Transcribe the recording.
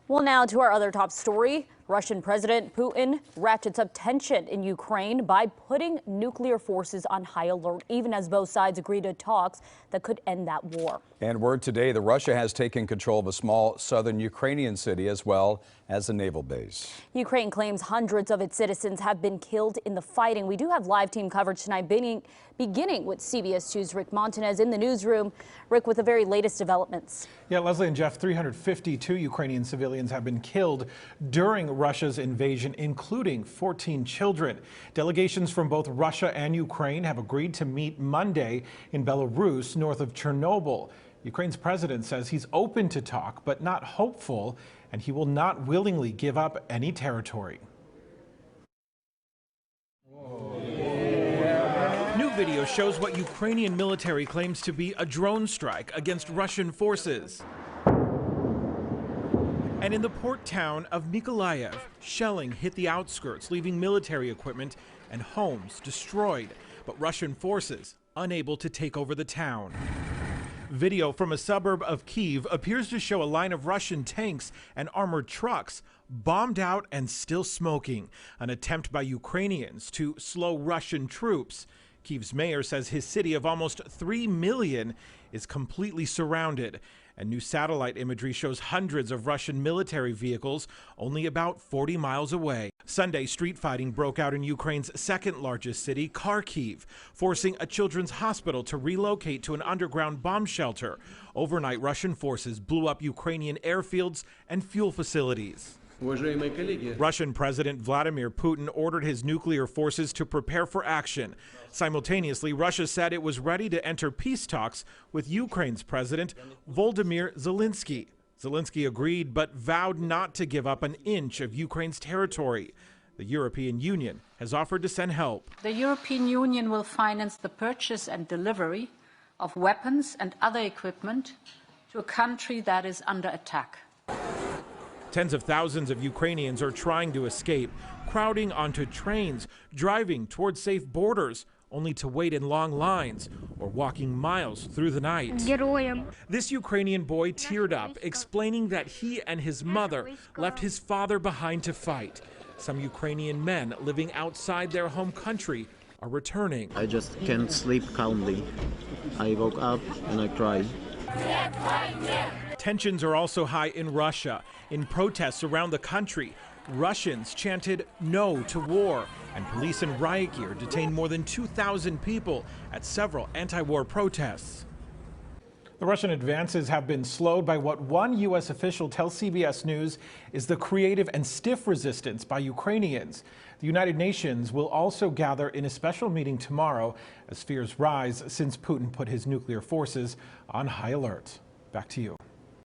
Well, now to our other top story. Russian President Putin ratchets up tension in Ukraine by putting nuclear forces on high alert, even as both sides agree to talks that could end that war. And word today that Russia has taken control of a small southern Ukrainian city as well as a naval base. Ukraine claims hundreds of its citizens have been killed in the fighting. We do have live team coverage tonight, beginning with CBS 2's Rick Montanez in the newsroom. Rick, with the very latest developments. Yeah, Leslie and Jeff, 352 Ukrainian civilians have been killed during Russia's invasion, including 14 children. Delegations from both Russia and Ukraine have agreed to meet Monday in Belarus, north of Chernobyl. Ukraine's president says he's open to talk, but not hopeful, and he will not willingly give up any territory. New video shows what Ukrainian military claims to be a drone strike against Russian forces. And in the port town of Mykolaiv, shelling hit the outskirts, leaving military equipment and homes destroyed, but Russian forces unable to take over the town. Video from a suburb of Kyiv appears to show a line of Russian tanks and armored trucks bombed out and still smoking, an attempt by Ukrainians to slow Russian troops. Kyiv's mayor says his city of almost 3 million is completely surrounded. And new satellite imagery shows hundreds of Russian military vehicles only about 40 miles away. Sunday, street fighting broke out in Ukraine's second largest city, Kharkiv, forcing a children's hospital to relocate to an underground bomb shelter. Overnight, Russian forces blew up Ukrainian airfields and fuel facilities. Russian President Vladimir Putin ordered his nuclear forces to prepare for action. Simultaneously, Russia said it was ready to enter peace talks with Ukraine's President Volodymyr Zelensky. Zelensky agreed but vowed not to give up an inch of Ukraine's territory. The European Union has offered to send help. The European Union will finance the purchase and delivery of weapons and other equipment to a country that is under attack. Tens of thousands of Ukrainians are trying to escape, crowding onto trains, driving towards safe borders, only to wait in long lines or walking miles through the night. This Ukrainian boy teared up, explaining that he and his mother left his father behind to fight. Some Ukrainian men living outside their home country are returning. I just can't sleep calmly. I woke up and I cried. Tensions are also high in Russia. In protests around the country, Russians chanted "No to war," and police in riot gear detained more than 2,000 people at several anti-war protests. The Russian advances have been slowed by what one U.S. official tells CBS News is the creative and stiff resistance by Ukrainians. The United Nations will also gather in a special meeting tomorrow as fears rise since Putin put his nuclear forces on high alert. Back to you.